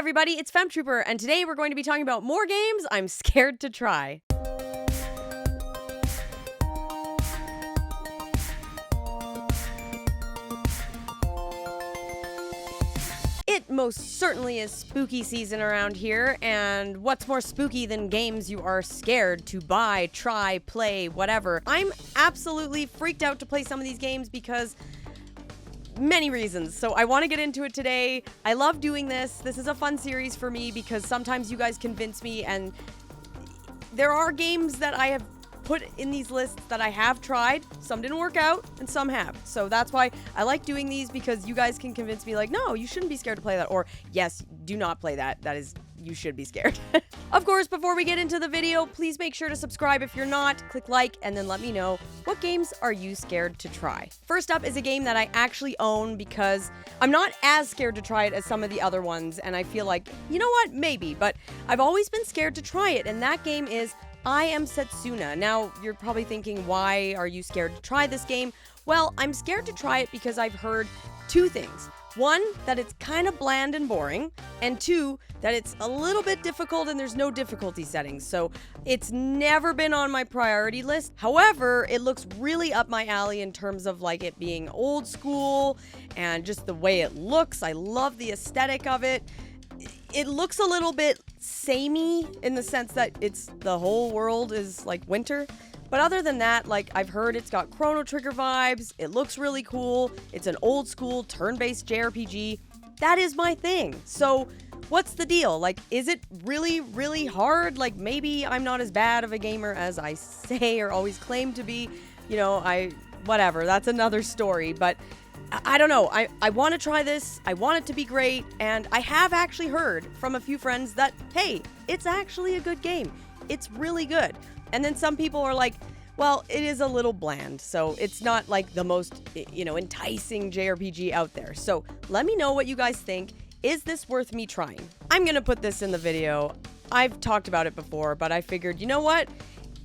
everybody, it's Femtrooper, and today we're going to be talking about more games I'm scared to try. It most certainly is spooky season around here, and what's more spooky than games you are scared to buy, try, play, whatever. I'm absolutely freaked out to play some of these games because many reasons. So I want to get into it today. I love doing this. This is a fun series for me because sometimes you guys convince me, and there are games that I have put in these lists that I have tried. Some didn't work out and some have. So that's why I like doing these, because you guys can convince me like, no, you shouldn't be scared to play that, or yes, do not play that. That is, you should be scared. Of course, before we get into the video, please make sure to subscribe if you're not, click like, and then let me know what games are you scared to try. First up is a game that I actually own because I'm not as scared to try it as some of the other ones, and I feel like, you know what, maybe, but I've always been scared to try it, and that game is I Am Setsuna. Now, you're probably thinking, why are you scared to try this game? Well, I'm scared to try it because I've heard two things. One, that it's kind of bland and boring, and two, that it's a little bit difficult and there's no difficulty settings, so it's never been on my priority list. However, it looks really up my alley in terms of like it being old school and just the way it looks. I love the aesthetic of it. It looks a little bit samey in the sense that it's the whole world is like winter. But other than that, like, I've heard it's got Chrono Trigger vibes, it looks really cool, it's an old school turn-based JRPG. That is my thing. So what's the deal? Like, is it really, really hard? Like, maybe I'm not as bad of a gamer as I say or always claim to be. You know, whatever, that's another story. But I don't know, I want to try this, I want it to be great, and I have actually heard from a few friends that, hey, it's actually a good game. It's really good. And then some people are like, well, it is a little bland, so it's not like the most, enticing JRPG out there. So let me know what you guys think. Is this worth me trying? I'm gonna put this in the video. I've talked about it before, but I figured, you know what?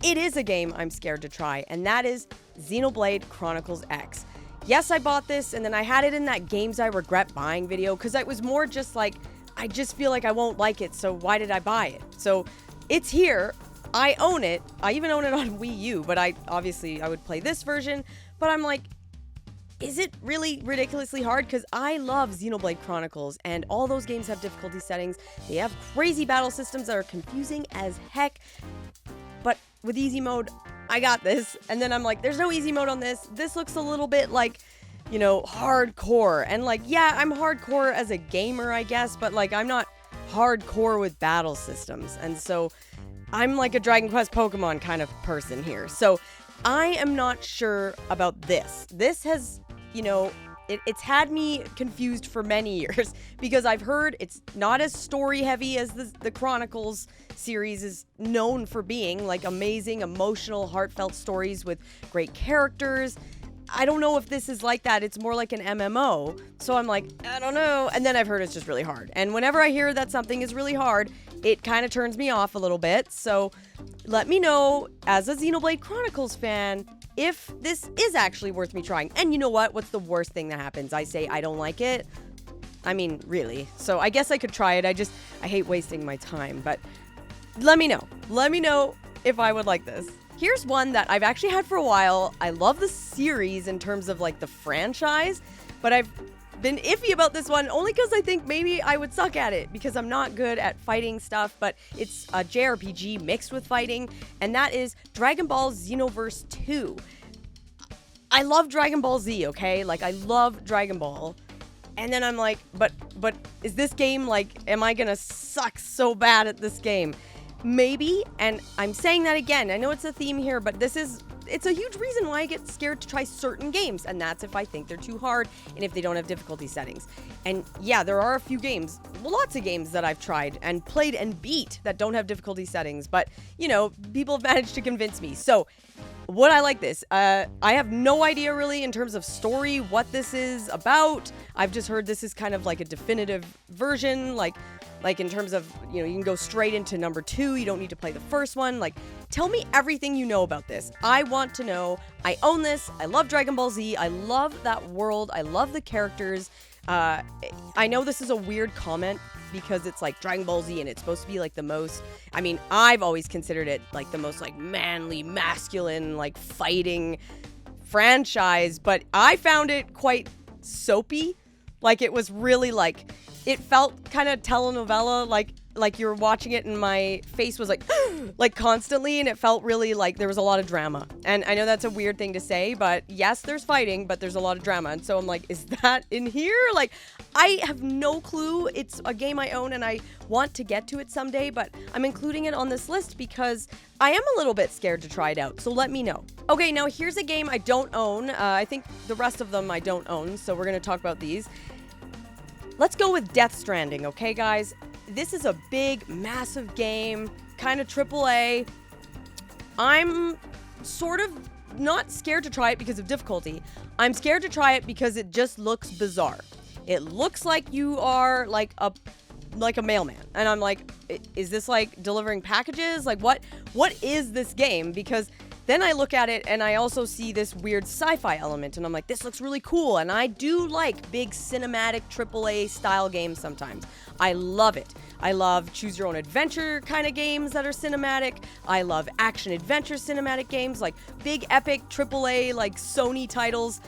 It is a game I'm scared to try, and that is Xenoblade Chronicles X. Yes, I bought this, and then I had it in that games I regret buying video, because it was more just like, I just feel like I won't like it, so why did I buy it? So it's here. I own it. I even own it on Wii U, but I would play this version. But I'm like, is it really ridiculously hard? Because I love Xenoblade Chronicles, and all those games have difficulty settings. They have crazy battle systems that are confusing as heck. But with easy mode, I got this. And then I'm like, there's no easy mode on this. This looks a little bit like, hardcore. And like, yeah, I'm hardcore as a gamer, I guess, but like, I'm not hardcore with battle systems. And so I'm like a Dragon Quest Pokemon kind of person here. So I am not sure about this. This has, it's had me confused for many years because I've heard it's not as story heavy as the Chronicles series is known for being, like amazing, emotional, heartfelt stories with great characters. I don't know if this is like that. It's more like an MMO. So I'm like, I don't know. And then I've heard it's just really hard. And whenever I hear that something is really hard, it kind of turns me off a little bit. So let me know, as a Xenoblade Chronicles fan, if this is actually worth me trying. And you know what? What's the worst thing that happens? I say I don't like it. I mean, really. So I guess I could try it. I hate wasting my time. But let me know. Let me know if I would like this. Here's one that I've actually had for a while. I love the series in terms of like the franchise, but I've been iffy about this one only because I think maybe I would suck at it because I'm not good at fighting stuff, but it's a JRPG mixed with fighting, and that is Dragon Ball Xenoverse 2. I love Dragon Ball Z, okay? Like, I love Dragon Ball. And then I'm like, but is this game like, am I gonna suck so bad at this game? Maybe, and I'm saying that again. I know it's a theme here, but it's a huge reason why I get scared to try certain games, and that's if I think they're too hard and if they don't have difficulty settings. And yeah, there are a few games, lots of games that I've tried and played and beat that don't have difficulty settings, but, people have managed to convince me. So, would I like this? I have no idea really in terms of story what this is about. I've just heard this is kind of like a definitive version, like in terms of, you can go straight into number 2. You don't need to play the first one. Like, tell me everything you know about this. I want to know. I own this. I love Dragon Ball Z. I love that world. I love the characters. I know this is a weird comment because it's like Dragon Ball Z and it's supposed to be like the most, I mean, I've always considered it like the most like manly, masculine, like fighting franchise, but I found it quite soapy. Like it was really like, it felt kind of telenovela, like you were watching it and my face was like like constantly, and it felt really like there was a lot of drama. And I know that's a weird thing to say, but yes, there's fighting, but there's a lot of drama. And so I'm like, is that in here? Like, I have no clue. It's a game I own and I want to get to it someday, but I'm including it on this list because I am a little bit scared to try it out. So let me know. Okay, now here's a game I don't own. I think the rest of them I don't own, so we're going to talk about these. Let's go with Death Stranding, okay, guys? This is a big, massive game, kind of AAA. I'm sort of not scared to try it because of difficulty. I'm scared to try it because it just looks bizarre. It looks like you are like a mailman. And I'm like, is this like delivering packages? Like what is this game? Because then I look at it and I also see this weird sci-fi element and I'm like, this looks really cool. And I do like big cinematic AAA style games sometimes. I love it. I love choose your own adventure kind of games that are cinematic. I love action adventure cinematic games, like big epic AAA like Sony titles.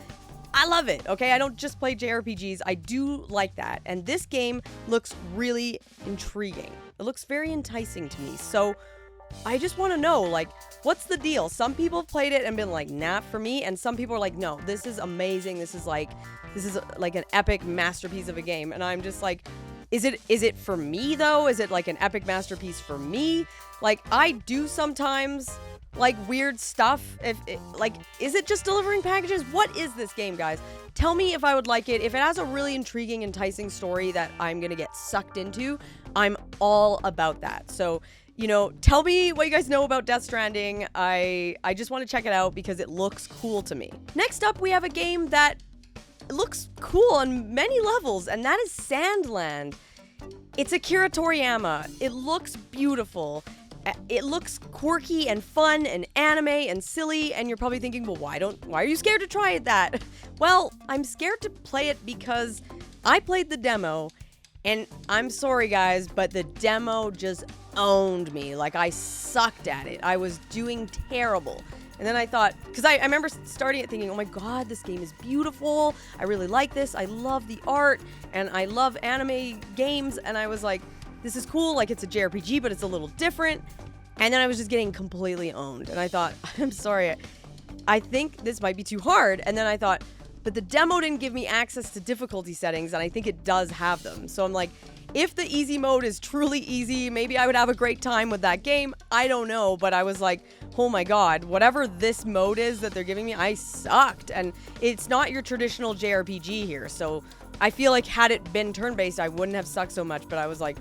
I love it, okay? I don't just play JRPGs. I do like that. And this game looks really intriguing. It looks very enticing to me. So I just want to know, like, what's the deal? Some people have played it and been like, nah, for me. And some people are like, no, this is amazing. This is like an epic masterpiece of a game. And I'm just like, is it for me though? Is it like an epic masterpiece for me? Like, I do sometimes like weird stuff. Is it just delivering packages? What is this game, guys? Tell me if I would like it. If it has a really intriguing, enticing story that I'm gonna get sucked into, I'm all about that. So, you know, tell me what you guys know about Death Stranding. I just want to check it out because it looks cool to me. Next up, we have a game that looks cool on many levels, and that is Sandland. It's Akira Toriyama. It looks beautiful. It looks quirky and fun and anime and silly, and you're probably thinking, well, why are you scared to try that? Well, I'm scared to play it because I played the demo, and I'm sorry guys, but the demo just owned me. Like, I sucked at it. I was doing terrible. And then I thought, because I remember starting it thinking, oh my god, this game is beautiful. I really like this. I love the art, and I love anime games. And I was like, this is cool. Like, it's a JRPG, but it's a little different. And then I was just getting completely owned. And I thought, I'm sorry, I think this might be too hard. And then I thought, but the demo didn't give me access to difficulty settings, and I think it does have them. So I'm like, if the easy mode is truly easy, maybe I would have a great time with that game. I don't know, but I was like, oh my god, whatever this mode is that they're giving me, I sucked. And it's not your traditional JRPG here, so I feel like had it been turn-based, I wouldn't have sucked so much, but I was like,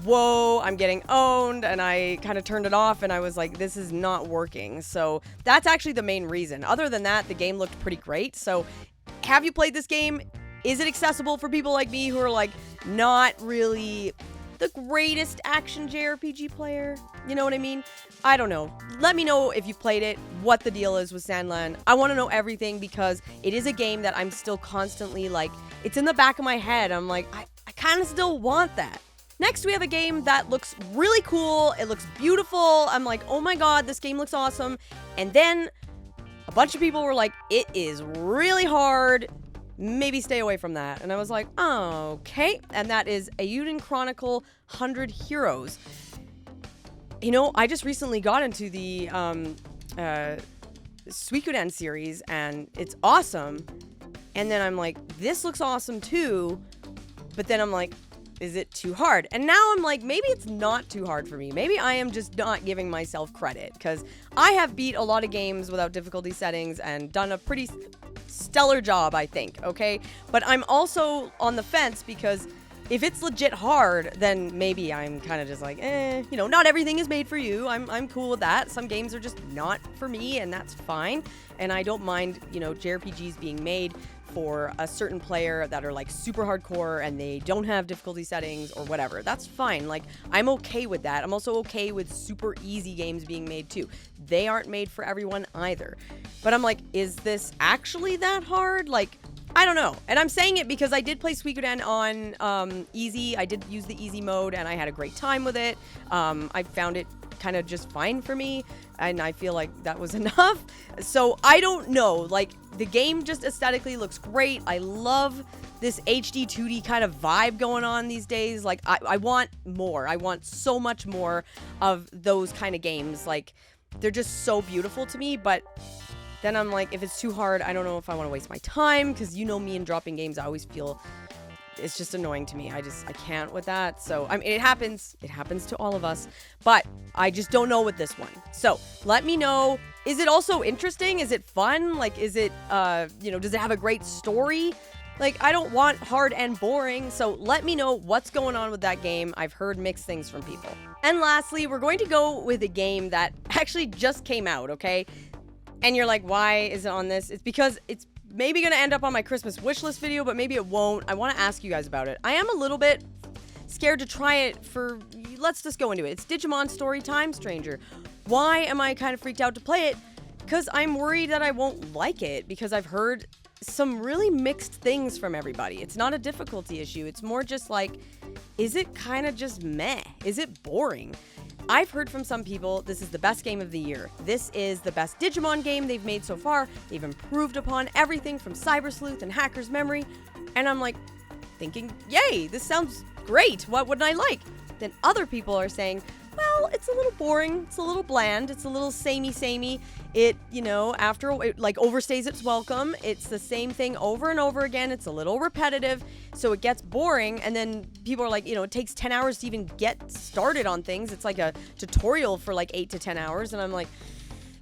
whoa, I'm getting owned, and I kind of turned it off, and I was like, this is not working. So that's actually the main reason. Other than that, the game looked pretty great. So have you played this game? Is it accessible for people like me who are like not really the greatest action JRPG player? You know what I mean? I don't know. Let me know if you've played it, what the deal is with Sandland. I want to know everything because it is a game that I'm still constantly like, it's in the back of my head. I'm like, I kind of still want that. Next, we have a game that looks really cool. It looks beautiful. I'm like, oh my god, this game looks awesome. And then a bunch of people were like, it is really hard. Maybe stay away from that. And I was like, oh, okay. And that is Eiyuden Chronicle 100 Heroes. You know, I just recently got into the Suikoden series, and it's awesome. And then I'm like, this looks awesome too. But then I'm like, is it too hard? And now I'm like, maybe it's not too hard for me. Maybe I am just not giving myself credit, because I have beat a lot of games without difficulty settings and done a pretty stellar job, I think, okay? But I'm also on the fence because if it's legit hard, then maybe I'm kind of just like, you know, not everything is made for you. I'm cool with that. Some games are just not for me, and that's fine. And I don't mind, you know, JRPGs being made for a certain player that are like super hardcore and they don't have difficulty settings or whatever. That's fine. Like, I'm okay with that. I'm also okay with super easy games being made too. They aren't made for everyone either. But I'm like, is this actually that hard? Like, I don't know. And I'm saying it because I did play Suikoden on easy. I did use the easy mode and I had a great time with it. I found it kind of just fine for me, and I feel like that was enough. So I don't know, like, the game just aesthetically looks great. I love this HD 2D kind of vibe going on these days. Like, I want more. I want so much more of those kind of games. Like, they're just so beautiful to me, but then I'm like, if it's too hard, I don't know if I want to waste my time, because you know me and dropping games, I always feel it's just annoying to me. I can't with that. So, I mean, it happens to all of us, but I just don't know with this one. So let me know. Is it also interesting? Is it fun? Like, is it, does it have a great story? Like, I don't want hard and boring. So let me know what's going on with that game. I've heard mixed things from people. And lastly, we're going to go with a game that actually just came out, okay? And you're like, why is it on this? It's because it's maybe going to end up on my Christmas wishlist video, but maybe it won't. I want to ask you guys about it. I am a little bit scared to try it for... Let's just go into it. It's Digimon Story Time Stranger. Why am I kind of freaked out to play it? Because I'm worried that I won't like it, because I've heard some really mixed things from everybody. It's not a difficulty issue. It's more just like, is it kind of just meh? Is it boring? I've heard from some people this is the best game of the year. This is the best Digimon game they've made so far. They've improved upon everything from Cyber Sleuth and Hacker's Memory. And I'm like thinking, yay, this sounds great. What wouldn't I like? Then other people are saying, well, it's a little boring. It's a little bland. It's a little samey. It, after it like overstays its welcome. It's the same thing over and over again. It's a little repetitive, so it gets boring. And then people are like, it takes 10 hours to even get started on things. It's like a tutorial for like 8 to 10 hours. And I'm like,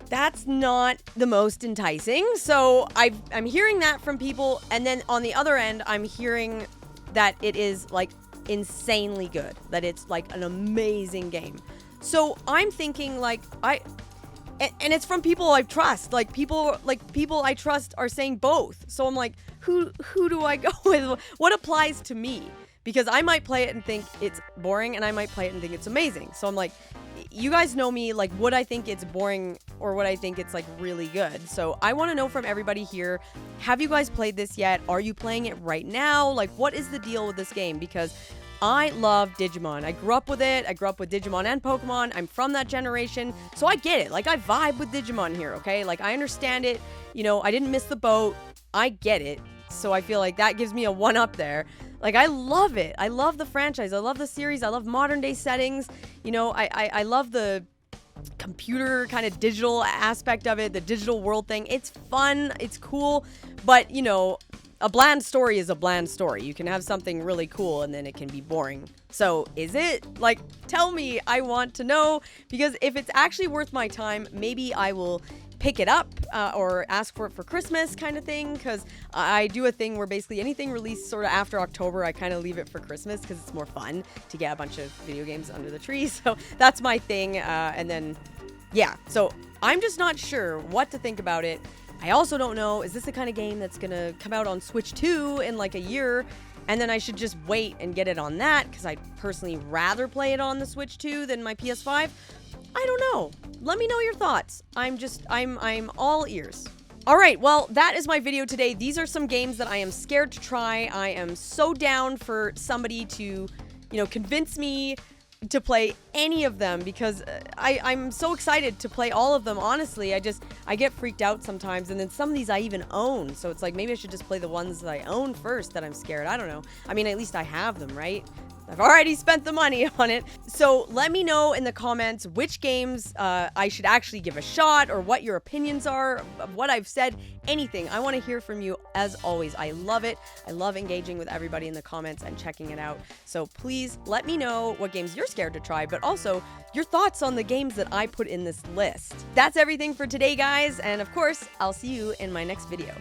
that's not the most enticing. So I'm hearing that from people. And then on the other end, I'm hearing that it is like insanely good, that it's like an amazing game. So I'm thinking like, and it's from people I trust, like people I trust are saying both. So I'm like, who do I go with? What applies to me? Because I might play it and think it's boring, and I might play it and think it's amazing. So I'm like, you guys know me, like, would I think it's boring or would I think it's like really good? So I want to know from everybody here, have you guys played this yet? Are you playing it right now? Like, what is the deal with this game? Because I love Digimon. I grew up with it. I grew up with Digimon and Pokemon. I'm from that generation, so I get it. Like, I vibe with Digimon here, okay? Like, I understand it. I didn't miss the boat. I get it. So I feel like that gives me a one-up there. Like, I love it. I love the franchise. I love the series. I love modern day settings. I love the computer kind of digital aspect of it, the digital world thing. It's fun. It's cool. But, a bland story is a bland story. You can have something really cool and then it can be boring. So is it? Like, tell me. I want to know, because if it's actually worth my time, maybe I will pick it up or ask for it for Christmas kind of thing, because I do a thing where basically anything released sort of after October, I kind of leave it for Christmas because it's more fun to get a bunch of video games under the tree. So that's my thing. And then, yeah, so I'm just not sure what to think about it. I also don't know, is this the kind of game that's going to come out on Switch 2 in like a year? And then I should just wait and get it on that, because I'd personally rather play it on the Switch 2 than my PS5. I don't know. Let me know your thoughts. I'm all ears. All right, well, that is my video today. These are some games that I am scared to try. I am so down for somebody to, convince me to play any of them, because I'm so excited to play all of them, honestly. I get freaked out sometimes, and then some of these I even own. So it's like, maybe I should just play the ones that I own first that I'm scared. I don't know. I mean, at least I have them, right? I've already spent the money on it. So let me know in the comments which games I should actually give a shot, or what your opinions are of what I've said, anything. I want to hear from you as always. I love it. I love engaging with everybody in the comments and checking it out. So please let me know what games you're scared to try, but also your thoughts on the games that I put in this list. That's everything for today, guys. And of course, I'll see you in my next video.